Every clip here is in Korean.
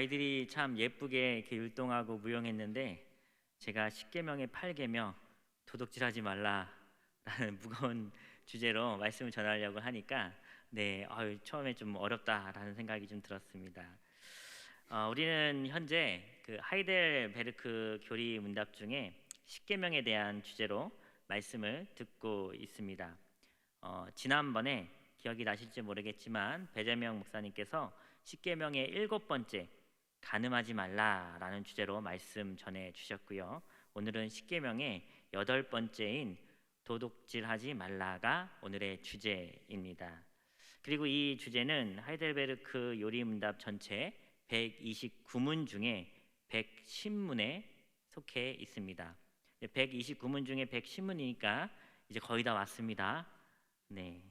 아이들이 참 예쁘게 이렇게 율동하고 무용했는데 제가 10계명의 8계명 도둑질하지 말라라는 무거운 주제로 말씀을 전하려고 하니까 처음에 좀 어렵다라는 생각이 좀 들었습니다. 우리는 현재 그 하이델베르크 교리 문답 중에 10계명에 대한 주제로 말씀을 듣고 있습니다. 지난번에 기억이 나실지 모르겠지만 배재명 목사님께서 10계명의 7번째 간음하지 말라라는 주제로 말씀 전해 주셨고요. 오늘은 10계명의 8번째인 도둑질하지 말라가 오늘의 주제입니다. 그리고 이 주제는 하이델베르크 요리문답 전체 129문 중에 110문에 속해 있습니다. 129문 중에 110문이니까 이제 거의 다 왔습니다. 네.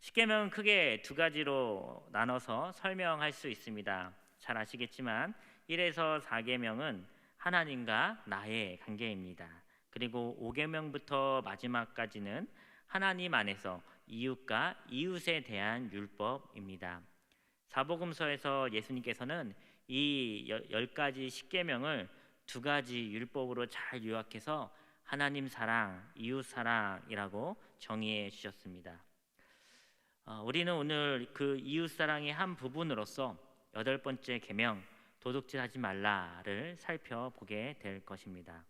10계명은 크게 두 가지로 나눠서 설명할 수 있습니다. 잘 아시겠지만 1에서 4계명은 하나님과 나의 관계입니다. 그리고 5계명부터 마지막까지는 하나님 안에서 이웃과 이웃에 대한 율법입니다. 사복음서에서 예수님께서는 이 10가지 10계명을 두 가지 율법으로 잘 요약해서 하나님 사랑, 이웃 사랑이라고 정의해 주셨습니다. 우리는 오늘 그 이웃 사랑의 한 부분으로서 8번째 계명 도둑질하지 말라를 살펴보게 될 것입니다.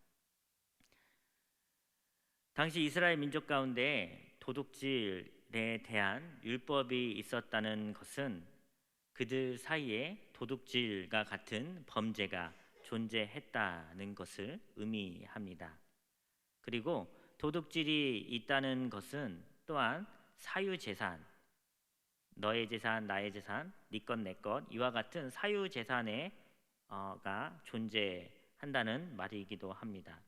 당시 이스라엘 민족 가운데 도둑질에 대한 율법이 있었다는 것은 그들 사이에 도둑질과 같은 범죄가 존재했다는 것을 의미합니다. 그리고 도둑질이 있다는 것은 또한 사유재산, 너의 재산, 나의 재산, 네 것, 내 것, 이와 같은 사유재산가 존재한다는 말이기도 합니다.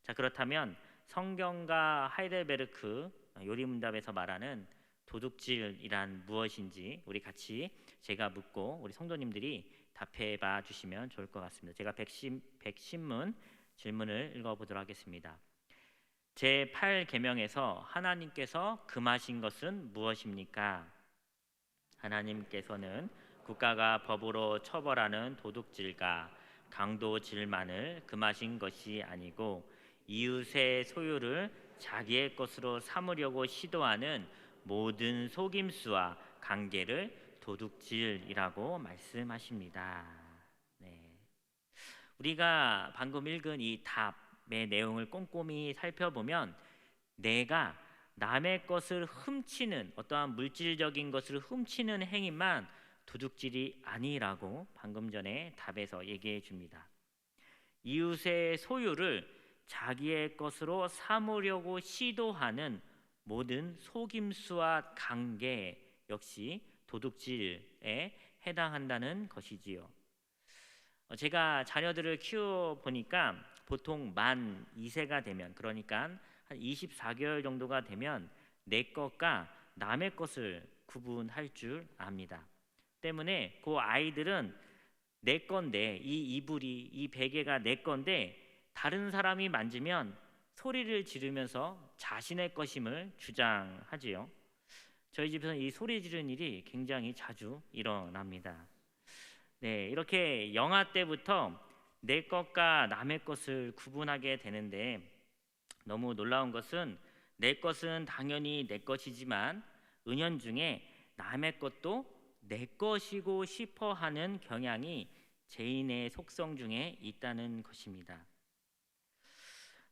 자, 그렇다면 성경과 하이델베르크 요리문답에서 말하는 도둑질이란 무엇인지 우리 같이 제가 묻고 우리 성도님들이 답해 봐 주시면 좋을 것 같습니다. 제가 110문 질문을 읽어보도록 하겠습니다. 제8계명에서 하나님께서 금하신 것은 무엇입니까? 하나님께서는 국가가 법으로 처벌하는 도둑질과 강도질만을 금하신 것이 아니고 이웃의 소유를 자기의 것으로 삼으려고 시도하는 모든 속임수와 강계를 도둑질이라고 말씀하십니다. 우리가 방금 읽은 이 답의 내용을 꼼꼼히 살펴보면 내가 남의 것을 훔치는 어떠한 물질적인 것을 훔치는 행위만 도둑질이 아니라고 방금 전에 답에서 얘기해 줍니다. 이웃의 소유를 자기의 것으로 삼으려고 시도하는 모든 속임수와 관계 역시 도둑질에 해당한다는 것이지요. 제가 자녀들을 키워 보니까 보통 만 2세가 되면, 그러니까 한 24개월 정도가 되면 내 것과 남의 것을 구분할 줄 압니다. 때문에 그 아이들은 내 건데, 이 이불이, 이 베개가 내 건데 다른 사람이 만지면 소리를 지르면서 자신의 것임을 주장하지요. 저희 집에서는 이 소리 지르는 일이 굉장히 자주 일어납니다. 이렇게 영아 때부터 내 것과 남의 것을 구분하게 되는데, 너무 놀라운 것은 내 것은 당연히 내 것이지만 은연중에 남의 것도 내 것이고 싶어 하는 경향이 죄인의 속성 중에 있다는 것입니다.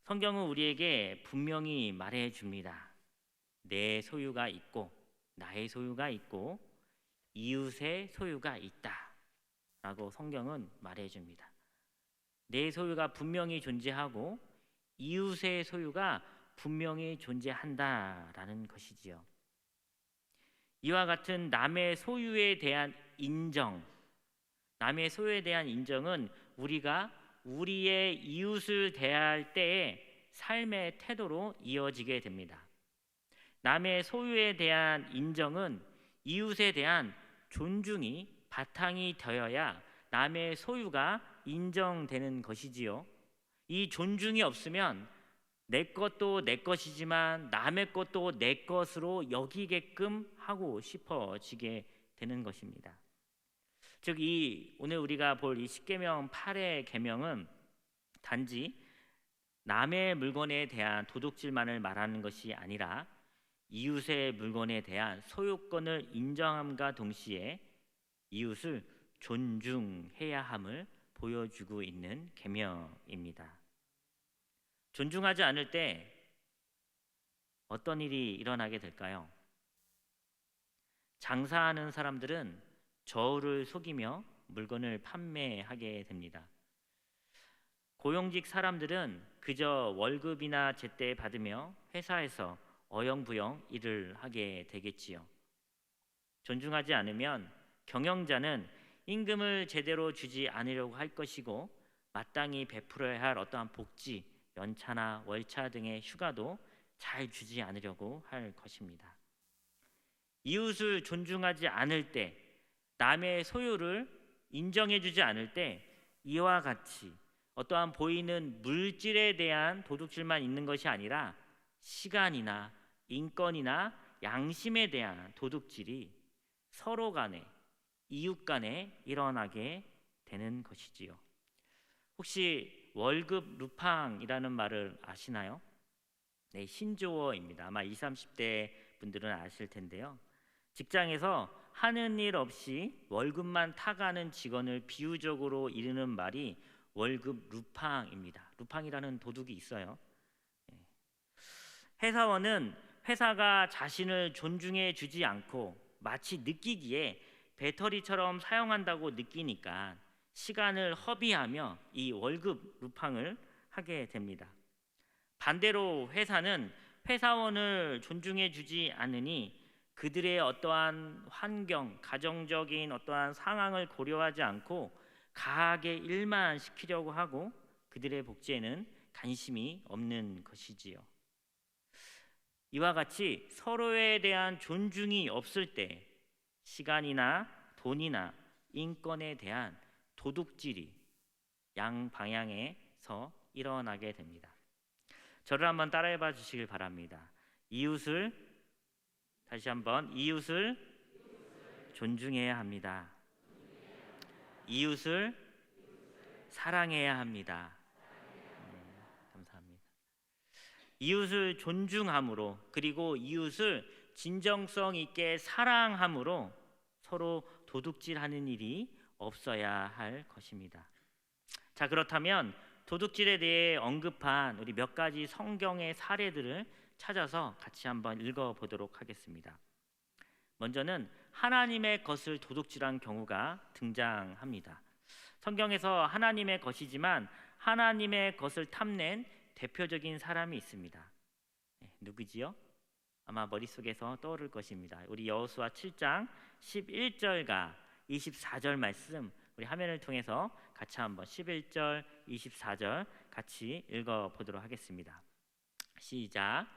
성경은 우리에게 분명히 말해 줍니다. 내 소유가 있고 나의 소유가 있고 이웃의 소유가 있다 라고 성경은 말해 줍니다. 내 소유가 분명히 존재하고 이웃의 소유가 분명히 존재한다라는 것이지요. 이와 같은 남의 소유에 대한 인정, 남의 소유에 대한 인정은 우리가 우리의 이웃을 대할 때의 삶의 태도로 이어지게 됩니다. 남의 소유에 대한 인정은 이웃에 대한 존중이 바탕이 되어야 남의 소유가 인정되는 것이지요. 이 존중이 없으면 내 것도 내 것이지만 남의 것도 내 것으로 여기게끔 하고 싶어지게 되는 것입니다. 즉 이 오늘 우리가 볼 이 십계명 8의 계명은 단지 남의 물건에 대한 도둑질만을 말하는 것이 아니라 이웃의 물건에 대한 소유권을 인정함과 동시에 이웃을 존중해야 함을 보여주고 있는 계명입니다. 존중하지 않을 때 어떤 일이 일어나게 될까요? 장사하는 사람들은 저울을 속이며 물건을 판매하게 됩니다. 고용직 사람들은 그저 월급이나 제때 받으며 회사에서 어영부영 일을 하게 되겠지요. 존중하지 않으면 경영자는 임금을 제대로 주지 않으려고 할 것이고 마땅히 베풀어야 할 어떠한 복지, 연차나 월차 등의 휴가도 잘 주지 않으려고 할 것입니다. 이웃을 존중하지 않을 때, 남의 소유를 인정해주지 않을 때 이와 같이 어떠한 보이는 물질에 대한 도둑질만 있는 것이 아니라 시간이나 인권이나 양심에 대한 도둑질이 서로 간에 이웃 간에 일어나게 되는 것이지요. 혹시 월급 루팡이라는 말을 아시나요? 네, 신조어입니다. 아마 20, 30대 분들은 아실 텐데요. 직장에서 하는 일 없이 월급만 타가는 직원을 비유적으로 이르는 말이 월급 루팡입니다. 루팡이라는 도둑이 있어요. 회사원은 회사가 자신을 존중해 주지 않고 마치 느끼기에 배터리처럼 사용한다고 느끼니까 시간을 허비하며 이 월급 루팡을 하게 됩니다. 반대로 회사는 회사원을 존중해 주지 않으니 그들의 어떠한 환경, 가정적인 어떠한 상황을 고려하지 않고 가하게 일만 시키려고 하고 그들의 복지에는 관심이 없는 것이지요. 이와 같이 서로에 대한 존중이 없을 때 시간이나 돈이나 인권에 대한 도둑질이 양방향에서 일어나게 됩니다. 저를 한번 따라해봐 주시길 바랍니다. 다시 한번 이웃을 존중해야 합니다. 이웃을 사랑해야 합니다. 감사합니다. 이웃을 존중함으로 그리고 이웃을 진정성 있게 사랑함으로 서로 도둑질하는 일이 없어야 할 것입니다. 자, 그렇다면 도둑질에 대해 언급한 우리 몇 가지 성경의 사례들을 찾아서 같이 한번 읽어보도록 하겠습니다. 먼저는 하나님의 것을 도둑질한 경우가 등장합니다. 성경에서 하나님의 것이지만 하나님의 것을 탐낸 대표적인 사람이 있습니다. 누구지요? 아마 머릿속에서 떠오를 것입니다. 우리 여호수아 7장 11절과 24절 말씀 우리 화면을 통해서 같이 한번 11절, 24절 같이 읽어보도록 하겠습니다. 시작.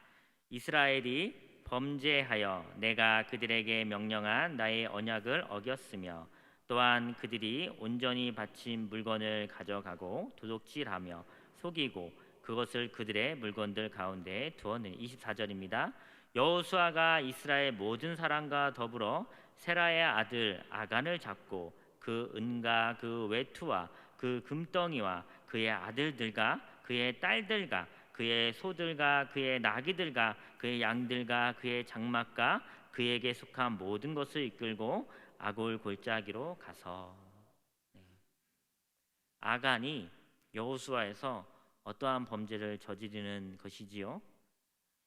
이스라엘이 범죄하여 내가 그들에게 명령한 나의 언약을 어겼으며 또한 그들이 온전히 바친 물건을 가져가고 도둑질하며 속이고 그것을 그들의 물건들 가운데 두었느니 24절입니다. 여호수아가 이스라엘 모든 사람과 더불어 세라의 아들 아간을 잡고 그 은과 그 외투와 그 금덩이와 그의 아들들과 그의 딸들과 그의 소들과 그의 나귀들과 그의 양들과 그의 장막과 그에게 속한 모든 것을 이끌고 아골 골짜기로 가서 아간이 여호수아에서 어떠한 범죄를 저지르는 것이지요?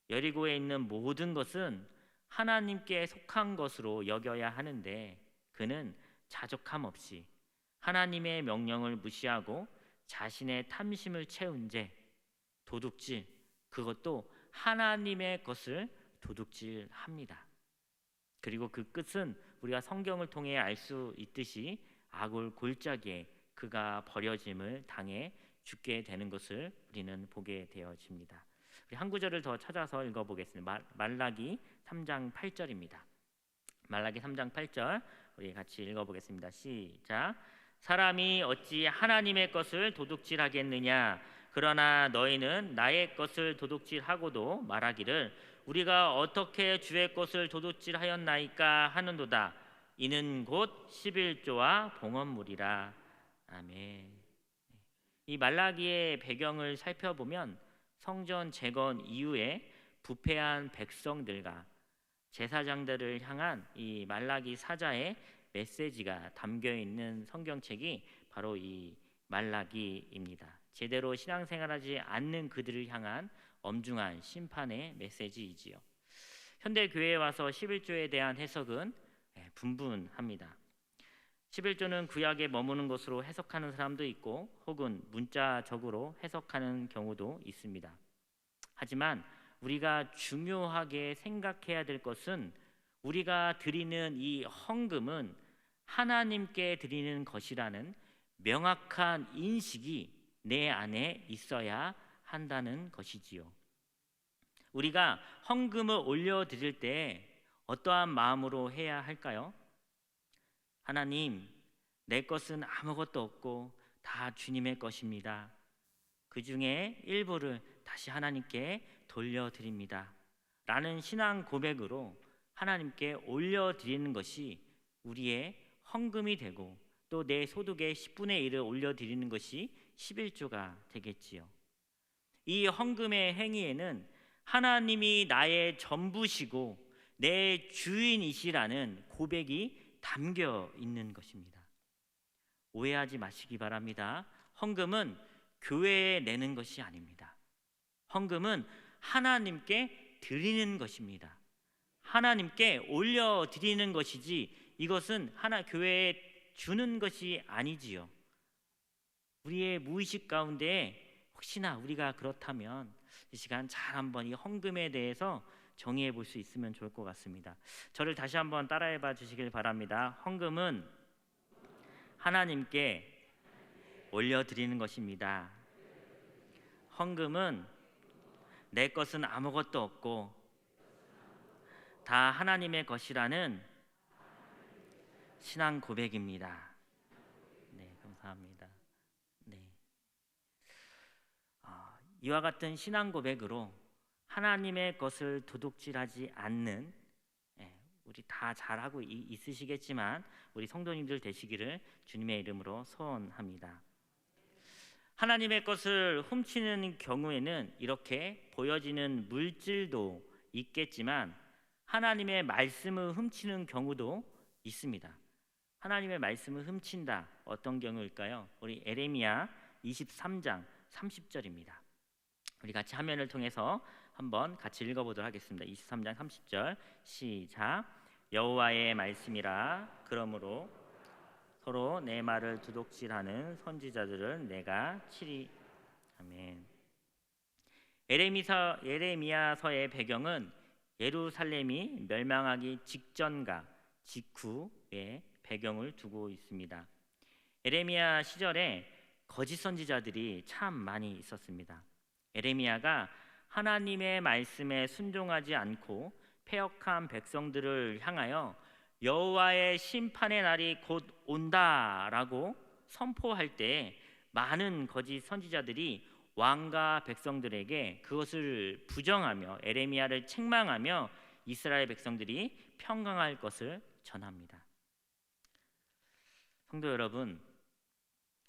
여리고에 있는 모든 것은 하나님께 속한 것으로 여겨야 하는데 그는 자족함 없이 하나님의 명령을 무시하고 자신의 탐심을 채운 죄, 도둑질, 그것도 하나님의 것을 도둑질합니다. 그리고 그 끝은 우리가 성경을 통해 알 수 있듯이 아골 골짜기에 그가 버려짐을 당해 죽게 되는 것을 우리는 보게 되어집니다. 우리 한 구절을 더 찾아서 읽어보겠습니다. 말라기 3장 8절입니다. 말라기 3장 8절 우리 같이 읽어보겠습니다. 시작. 사람이 어찌 하나님의 것을 도둑질하겠느냐? 그러나 너희는 나의 것을 도둑질하고도 말하기를 우리가 어떻게 주의 것을 도둑질하였나이까 하는도다. 이는 곧 11조와 봉헌물이라. 아멘. 이 말라기의 배경을 살펴보면 성전 재건 이후에 부패한 백성들과 제사장들을 향한 이 말라기 사자의 메시지가 담겨 있는 성경책이 바로 이 말라기입니다. 제대로 신앙생활하지 않는 그들을 향한 엄중한 심판의 메시지이지요. 현대 교회에 와서 11조에 대한 해석은 분분합니다. 11조는 구약에 머무는 것으로 해석하는 사람도 있고 혹은 문자적으로 해석하는 경우도 있습니다. 하지만 우리가 중요하게 생각해야 될 것은 우리가 드리는 이 헌금은 하나님께 드리는 것이라는 명확한 인식이 내 안에 있어야 한다는 것이지요. 우리가 헌금을 올려드릴 때 어떠한 마음으로 해야 할까요? 하나님, 내 것은 아무것도 없고 다 주님의 것입니다. 그 중에 일부를 다시 하나님께 돌려드립니다. 라는 신앙 고백으로 하나님께 올려드리는 것이 우리의 헌금이 되고 또 내 소득의 10분의 1을 올려드리는 것이 11조가 되겠지요. 이 헌금의 행위에는 하나님이 나의 전부시고 내 주인이시라는 고백이 담겨 있는 것입니다. 오해하지 마시기 바랍니다. 헌금은 교회에 내는 것이 아닙니다. 헌금은 하나님께 드리는 것입니다. 하나님께 올려드리는 것이지 이것은 교회에 주는 것이 아니지요. 우리의 무의식 가운데 혹시나 우리가 그렇다면 이 시간 잘 한번 이 헌금에 대해서 정의해 볼 수 있으면 좋을 것 같습니다. 저를 다시 한번 따라해 봐 주시길 바랍니다. 헌금은 하나님께 올려드리는 것입니다. 헌금은 내 것은 아무것도 없고 다 하나님의 것이라는 신앙 고백입니다. 네, 감사합니다. 네. 이와 같은 신앙 고백으로 하나님의 것을 도둑질하지 않는 우리 다 잘하고 있으시겠지만 우리 성도님들 되시기를 주님의 이름으로 소원합니다. 하나님의 것을 훔치는 경우에는 이렇게 보여지는 물질도 있겠지만 하나님의 말씀을 훔치는 경우도 있습니다. 하나님의 말씀을 훔친다. 어떤 경우일까요? 우리 에레미야 23장 30절입니다. 우리 같이 화면을 통해서 한번 같이 읽어보도록 하겠습니다. 23장 30절 시작. 여호와의 말씀이라. 그러므로 서로 내 말을 두둑질하는 선지자들을 내가 치리. 아멘. 에레미야서의 배경은 예루살렘이 멸망하기 직전과 직후의 배경을 두고 있습니다. 에레미야 시절에 거짓 선지자들이 참 많이 있었습니다. 에레미야가 하나님의 말씀에 순종하지 않고 패역한 백성들을 향하여 여호와의 심판의 날이 곧 온다라고 선포할 때 많은 거짓 선지자들이 왕과 백성들에게 그것을 부정하며 에레미야를 책망하며 이스라엘 백성들이 평강할 것을 전합니다. 성도 여러분,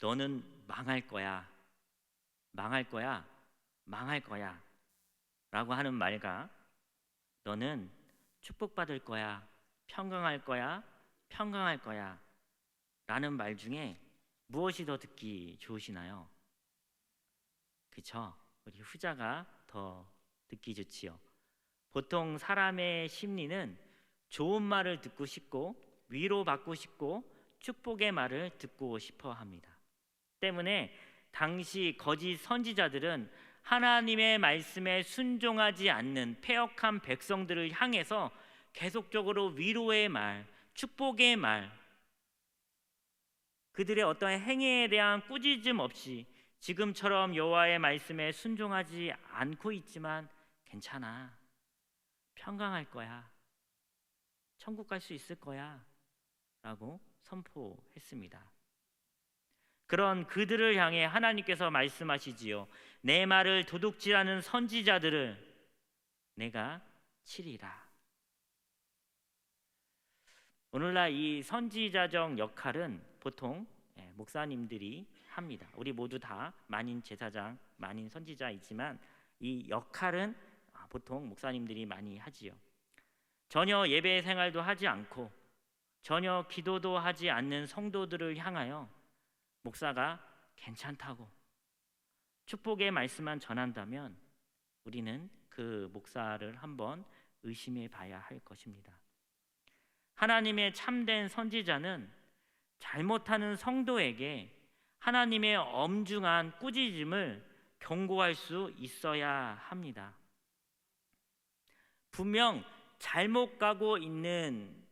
너는 망할 거야, 망할 거야, 망할 거야 라고 하는 말과 너는 축복받을 거야, 평강할 거야, 평강할 거야 라는 말 중에 무엇이 더 듣기 좋으시나요? 그쵸? 우리 후자가 더 듣기 좋지요. 보통 사람의 심리는 좋은 말을 듣고 싶고 위로받고 싶고 축복의 말을 듣고 싶어 합니다. 때문에 당시 거짓 선지자들은 하나님의 말씀에 순종하지 않는 패역한 백성들을 향해서 계속적으로 위로의 말, 축복의 말, 그들의 어떤 행위에 대한 꾸짖음 없이 지금처럼 여호와의 말씀에 순종하지 않고 있지만 괜찮아, 평강할 거야, 천국 갈 수 있을 거야 라고 선포했습니다. 그런 그들을 향해 하나님께서 말씀하시지요. 내 말을 도둑질하는 선지자들을 내가 치리라. 오늘날 이 선지자적 역할은 보통 목사님들이 합니다. 우리 모두 다 만인 제사장, 만인 선지자이지만 이 역할은 보통 목사님들이 많이 하지요. 전혀 예배 생활도 하지 않고 전혀 기도도 하지 않는 성도들을 향하여 목사가 괜찮다고 축복의 말씀만 전한다면 우리는 그 목사를 한번 의심해 봐야 할 것입니다. 하나님의 참된 선지자는 잘못하는 성도에게 하나님의 엄중한 꾸짖음을 경고할 수 있어야 합니다. 분명 잘못 가고 있는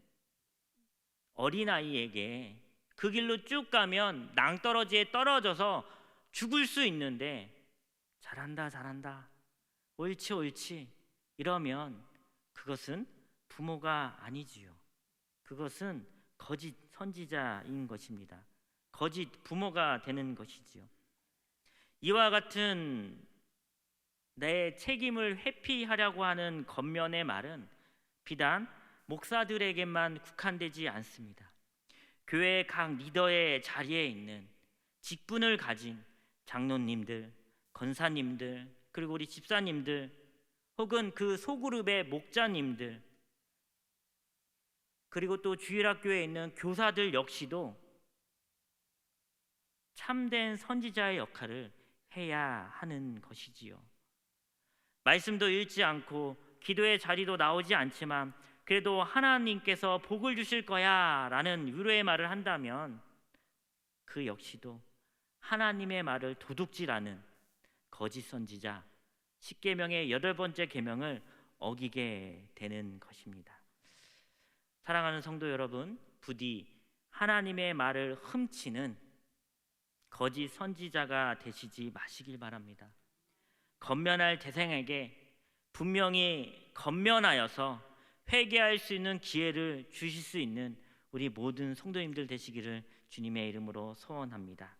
어린아이에게 그 길로 쭉 가면 낭떠러지에 떨어져서 죽을 수 있는데 잘한다 잘한다 옳지 옳지 이러면 그것은 부모가 아니지요. 그것은 거짓 선지자인 것입니다. 거짓 부모가 되는 것이지요. 이와 같은 내 책임을 회피하려고 하는 겉면의 말은 비단 목사들에게만 국한되지 않습니다. 교회 각 리더의 자리에 있는 직분을 가진 장로님들, 권사님들, 그리고 우리 집사님들, 혹은 그 소그룹의 목자님들, 그리고 또 주일학교에 있는 교사들 역시도 참된 선지자의 역할을 해야 하는 것이지요. 말씀도 읽지 않고 기도의 자리도 나오지 않지만 그래도 하나님께서 복을 주실 거야 라는 위로의 말을 한다면 그 역시도 하나님의 말을 도둑질하는 거짓 선지자, 10계명의 8번째 계명을 어기게 되는 것입니다. 사랑하는 성도 여러분, 부디 하나님의 말을 훔치는 거짓 선지자가 되시지 마시길 바랍니다. 건면할 대상에게 분명히 건면하여서 회개할 수 있는 기회를 주실 수 있는 우리 모든 성도님들 되시기를 주님의 이름으로 소원합니다.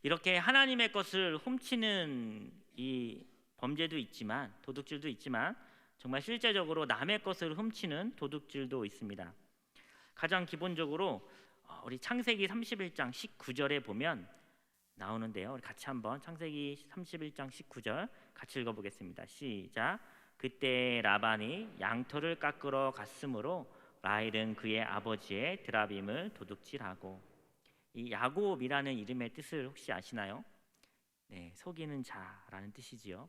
이렇게 하나님의 것을 훔치는 이 범죄도 있지만, 도둑질도 있지만 정말 실제적으로 남의 것을 훔치는 도둑질도 있습니다. 가장 기본적으로 우리 창세기 31장 19절에 보면 나오는데요. 우리 같이 한번 창세기 31장 19절 같이 읽어보겠습니다. 시작. 그때 라반이 양털을 깎으러 갔으므로 라헬은 그의 아버지의 드라빔을 도둑질하고. 이 야곱이라는 이름의 뜻을 혹시 아시나요? 네, 속이는 자라는 뜻이지요.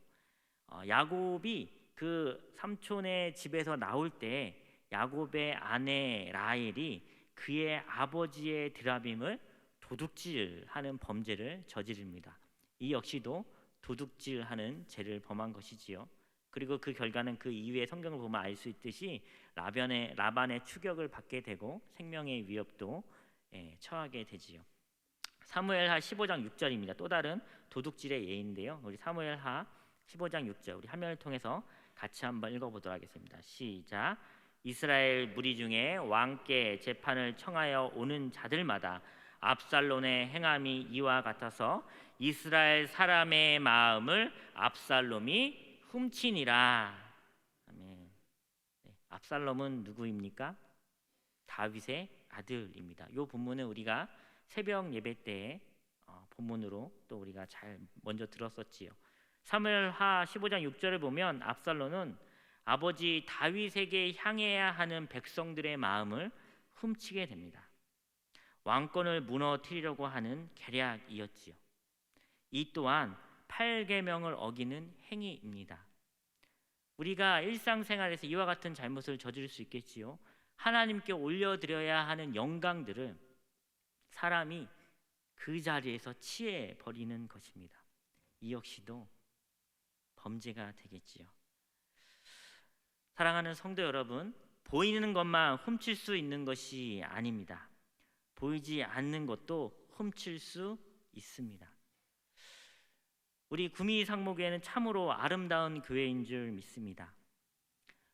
야곱이 그 삼촌의 집에서 나올 때 야곱의 아내 라헬이 그의 아버지의 드라빔을 도둑질하는 범죄를 저지릅니다. 이 역시도 도둑질하는 죄를 범한 것이지요. 그리고 그 결과는 그 이후에 성경을 보면 알 수 있듯이 라반의 추격을 받게 되고 생명의 위협도 처하게 되지요. 사무엘하 15장 6절입니다. 또 다른 도둑질의 예인데요. 우리 사무엘하 15장 6절 우리 화면을 통해서 같이 한번 읽어보도록 하겠습니다. 시작. 이스라엘 무리 중에 왕께 재판을 청하여 오는 자들마다 압살롬의 행함이 이와 같아서 이스라엘 사람의 마음을 압살롬이 훔치니라. 아멘. 네, 압살롬은 누구입니까? 다윗의 아들입니다. 이 본문은 우리가 새벽 예배 때 본문으로 또 우리가 잘 먼저 들었었지요. 사무엘하 15장 6절을 보면 압살롬은 아버지 다윗에게 향해야 하는 백성들의 마음을 훔치게 됩니다. 왕권을 무너뜨리려고 하는 계략이었지요. 이 또한 8계명을 어기는 행위입니다. 우리가 일상생활에서 이와 같은 잘못을 저지를 수 있겠지요. 하나님께 올려드려야 하는 영광들을 사람이 그 자리에서 취해 버리는 것입니다. 이 역시도 범죄가 되겠지요. 사랑하는 성도 여러분, 보이는 것만 훔칠 수 있는 것이 아닙니다. 보이지 않는 것도 훔칠 수 있습니다. 우리 구미 상목교회는 참으로 아름다운 교회인 줄 믿습니다.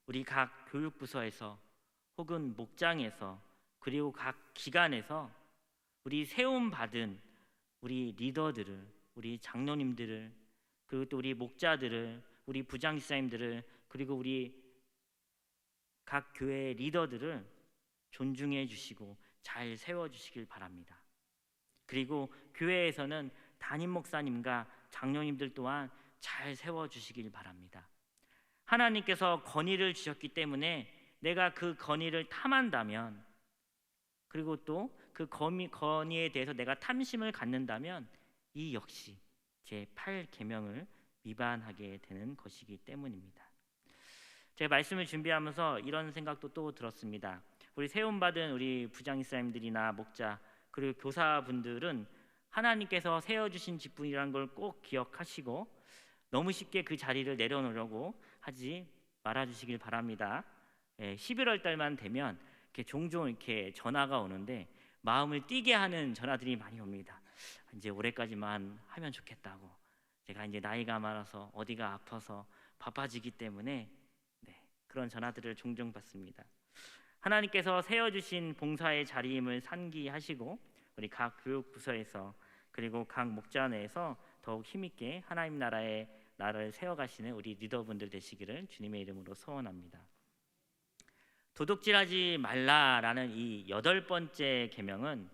우리 각 교육부서에서 혹은 목장에서 그리고 각 기관에서 우리 세움받은 우리 리더들을, 우리 장로님들을, 그리고 또 우리 목자들을, 우리 부장집사님들을, 그리고 우리 각 교회 리더들을 존중해 주시고 잘 세워 주시길 바랍니다. 그리고 교회에서는 담임 목사님과 장로님들 또한 잘 세워 주시길 바랍니다. 하나님께서 건의를 주셨기 때문에 내가 그 건의를 탐한다면, 그리고 또 그 건의에 대해서 내가 탐심을 갖는다면 이 역시 제8계명을 위반하게 되는 것이기 때문입니다. 제가 말씀을 준비하면서 이런 생각도 또 들었습니다. 우리 세움받은 우리 부장이사님들이나 목자 그리고 교사분들은 하나님께서 세워주신 직분이라는 걸 꼭 기억하시고 너무 쉽게 그 자리를 내려놓으려고 하지 말아주시길 바랍니다. 11월 달만 되면 이렇게 종종 이렇게 전화가 오는데 마음을 뛰게 하는 전화들이 많이 옵니다. 이제 올해까지만 하면 좋겠다고. 제가 이제 나이가 많아서 어디가 아파서 바빠지기 때문에 그런 전화들을 종종 받습니다. 하나님께서 세워주신 봉사의 자리임을 상기하시고 우리 각 교육부서에서 그리고 각 목자내에서 더욱 힘있게 하나님 나라의 나라를 세워가시는 우리 리더분들 되시기를 주님의 이름으로 소원합니다. 도둑질하지 말라라는 이 8번째 계명은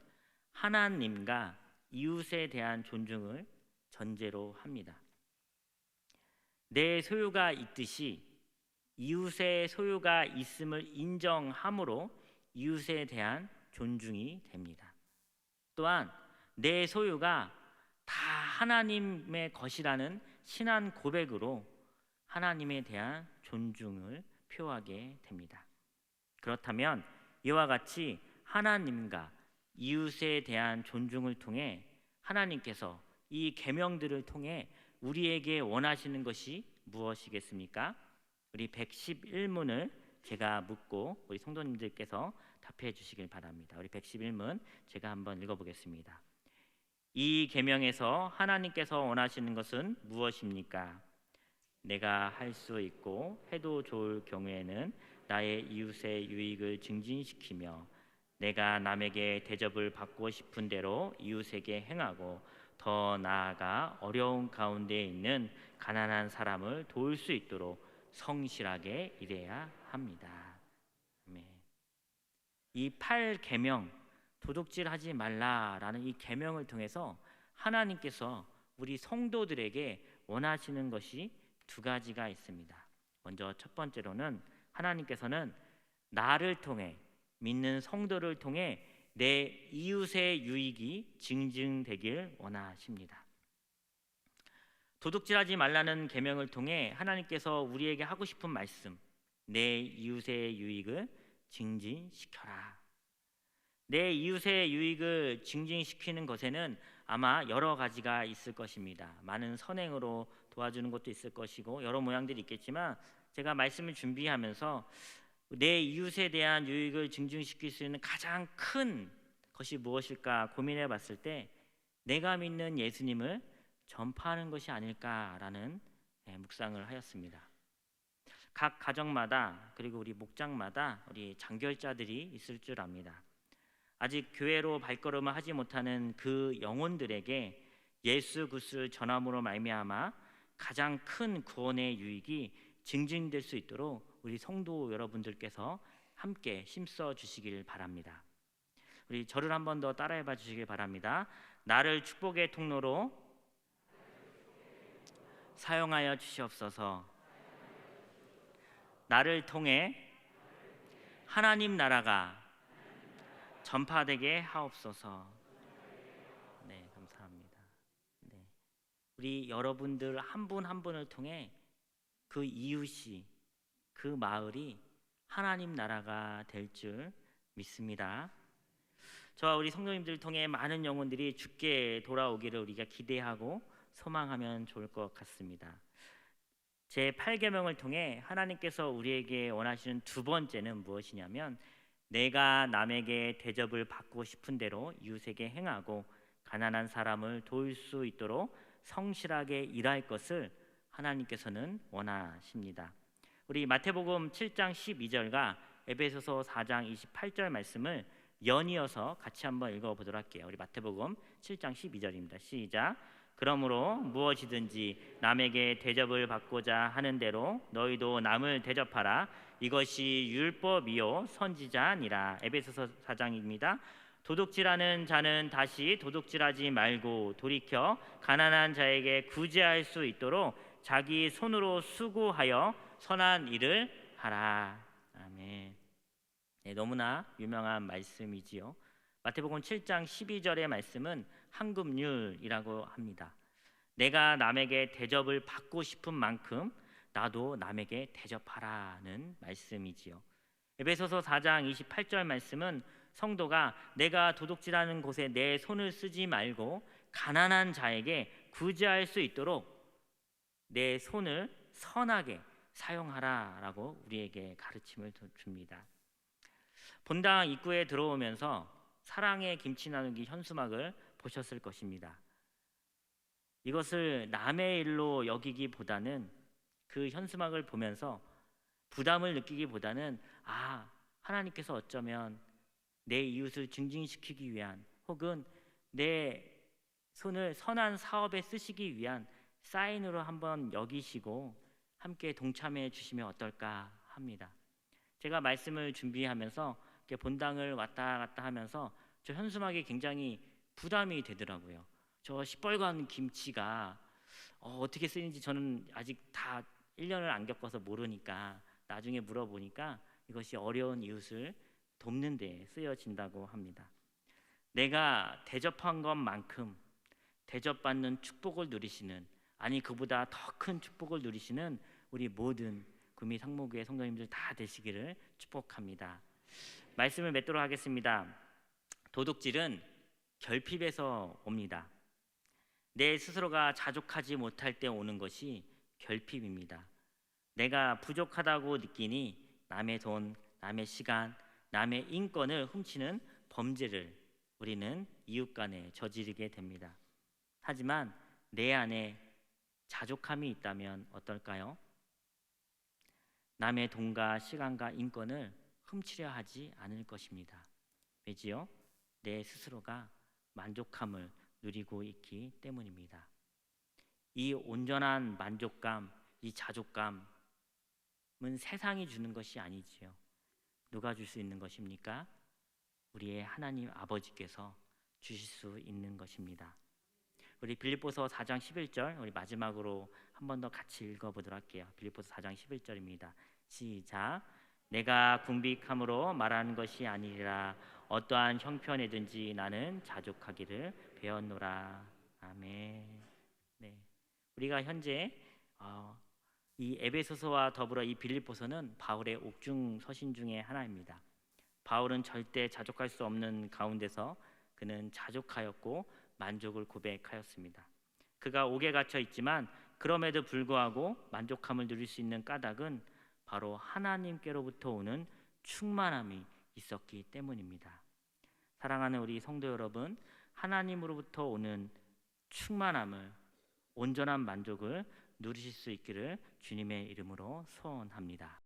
하나님과 이웃에 대한 존중을 전제로 합니다. 내 소유가 있듯이 이웃의 소유가 있음을 인정함으로 이웃에 대한 존중이 됩니다. 또한 내 소유가 다 하나님의 것이라는 신앙 고백으로 하나님에 대한 존중을 표하게 됩니다. 그렇다면 이와 같이 하나님과 이웃에 대한 존중을 통해 하나님께서 이 계명들을 통해 우리에게 원하시는 것이 무엇이겠습니까? 우리 111문을 제가 묻고 우리 성도님들께서 답해 주시길 바랍니다. 우리 111문 제가 한번 읽어보겠습니다. 이 계명에서 하나님께서 원하시는 것은 무엇입니까? 내가 할 수 있고 해도 좋을 경우에는 나의 이웃의 유익을 증진시키며 내가 남에게 대접을 받고 싶은 대로 이웃에게 행하고 더 나아가 어려운 가운데 있는 가난한 사람을 도울 수 있도록 성실하게 일해야 합니다. 이 8계명 도둑질하지 말라라는 이 계명을 통해서 하나님께서 우리 성도들에게 원하시는 것이 2가지가 있습니다. 먼저 첫 번째로는 하나님께서는 나를 통해 믿는 성도를 통해 내 이웃의 유익이 증진되길 원하십니다. 도둑질하지 말라는 계명을 통해 하나님께서 우리에게 하고 싶은 말씀, 내 이웃의 유익을 증진시켜라. 내 이웃의 유익을 증진시키는 것에는 아마 여러 가지가 있을 것입니다. 많은 선행으로 도와주는 것도 있을 것이고 여러 모양들이 있겠지만 제가 말씀을 준비하면서 내 이웃에 대한 유익을 증진시킬 수 있는 가장 큰 것이 무엇일까 고민해 봤을 때 내가 믿는 예수님을 전파하는 것이 아닐까라는 묵상을 하였습니다. 각 가정마다 그리고 우리 목장마다 우리 장결자들이 있을 줄 압니다. 아직 교회로 발걸음을 하지 못하는 그 영혼들에게 예수 그리스도를 전함으로 말미암아 가장 큰 구원의 유익이 증진될 수 있도록 우리 성도 여러분들께서 함께 힘써 주시길 바랍니다. 우리 저를 한 번 더 따라해 봐 주시길 바랍니다. 나를 축복의 통로로 사용하여 주시옵소서. 나를 통해 하나님 나라가 전파되게 하옵소서. 네, 감사합니다. 네, 우리 여러분들 한 분 한 분을 통해 그 이웃이 그 마을이 하나님 나라가 될 줄 믿습니다. 저와 우리 성도님들 통해 많은 영혼들이 주께 돌아오기를 우리가 기대하고 소망하면 좋을 것 같습니다. 제8계명을 통해 하나님께서 우리에게 원하시는 2번째는 무엇이냐면 내가 남에게 대접을 받고 싶은 대로 이웃에게 행하고 가난한 사람을 도울 수 있도록 성실하게 일할 것을 하나님께서는 원하십니다. 우리 마태복음 7장 12절과 에베소서 4장 28절 말씀을 연이어서 같이 한번 읽어보도록 할게요. 우리 마태복음 7장 12절입니다. 시작. 그러므로 무엇이든지 남에게 대접을 받고자 하는 대로 너희도 남을 대접하라. 이것이 율법이요 선지자니라. 에베소서 4장입니다. 도둑질하는 자는 다시 도둑질하지 말고 돌이켜 가난한 자에게 구제할 수 있도록 자기 손으로 수고하여 선한 일을 하라. 아멘. 네, 너무나 유명한 말씀이지요. 마태복음 7장 12절의 말씀은 한금률이라고 합니다. 내가 남에게 대접을 받고 싶은 만큼 나도 남에게 대접하라는 말씀이지요. 에베소서 4장 28절 말씀은 성도가 내가 도둑질하는 곳에 내 손을 쓰지 말고 가난한 자에게 구제할 수 있도록 내 손을 선하게 사용하라라고 우리에게 가르침을 줍니다. 본당 입구에 들어오면서 사랑의 김치 나누기 현수막을 보셨을 것입니다. 이것을 남의 일로 여기기보다는 그 현수막을 보면서 부담을 느끼기보다는 하나님께서 어쩌면 내 이웃을 증진시키기 위한 혹은 내 손을 선한 사업에 쓰시기 위한 사인으로 한번 여기시고 함께 동참해 주시면 어떨까 합니다. 제가 말씀을 준비하면서 이렇게 본당을 왔다 갔다 하면서 저 현수막이 굉장히 부담이 되더라고요. 저 시뻘건 김치가 어떻게 쓰는지 저는 아직 다 1년을 안 겪어서 모르니까 나중에 물어보니까 이것이 어려운 이웃을 돕는 데 쓰여진다고 합니다. 내가 대접한 것만큼 대접받는 축복을 누리시는, 아니 그보다 더 큰 축복을 누리시는 우리 모든 구미 상무교회 성도님들 다 되시기를 축복합니다. 말씀을 맺도록 하겠습니다. 도둑질은 결핍에서 옵니다. 내 스스로가 자족하지 못할 때 오는 것이 결핍입니다. 내가 부족하다고 느끼니 남의 돈, 남의 시간, 남의 인권을 훔치는 범죄를 우리는 이웃 간에 저지르게 됩니다. 하지만 내 안에 자족함이 있다면 어떨까요? 남의 돈과 시간과 인권을 훔치려 하지 않을 것입니다. 왜지요? 내 스스로가 만족함을 누리고 있기 때문입니다. 이 온전한 만족감, 이 자족감은 세상이 주는 것이 아니지요. 누가 줄 수 있는 것입니까? 우리의 하나님 아버지께서 주실 수 있는 것입니다. 우리 빌립보서 4장 11절 우리 마지막으로 한 번 더 같이 읽어보도록 할게요. 빌립보서 4장 11절입니다. 시작. 내가 궁빅함으로 말하는 것이 아니라 어떠한 형편에든지 나는 자족하기를 배웠노라. 아멘. 네, 우리가 현재 이 에베소서와 더불어 이 빌립보서는 바울의 옥중 서신 중에 하나입니다. 바울은 절대 자족할 수 없는 가운데서 그는 자족하였고 만족을 고백하였습니다. 그가 옥에 갇혀 있지만 그럼에도 불구하고 만족함을 누릴 수 있는 까닭은 바로 하나님께로부터 오는 충만함이 있었기 때문입니다. 사랑하는 우리 성도 여러분, 하나님으로부터 오는 충만함을, 온전한 만족을 누리실 수 있기를 주님의 이름으로 소원합니다.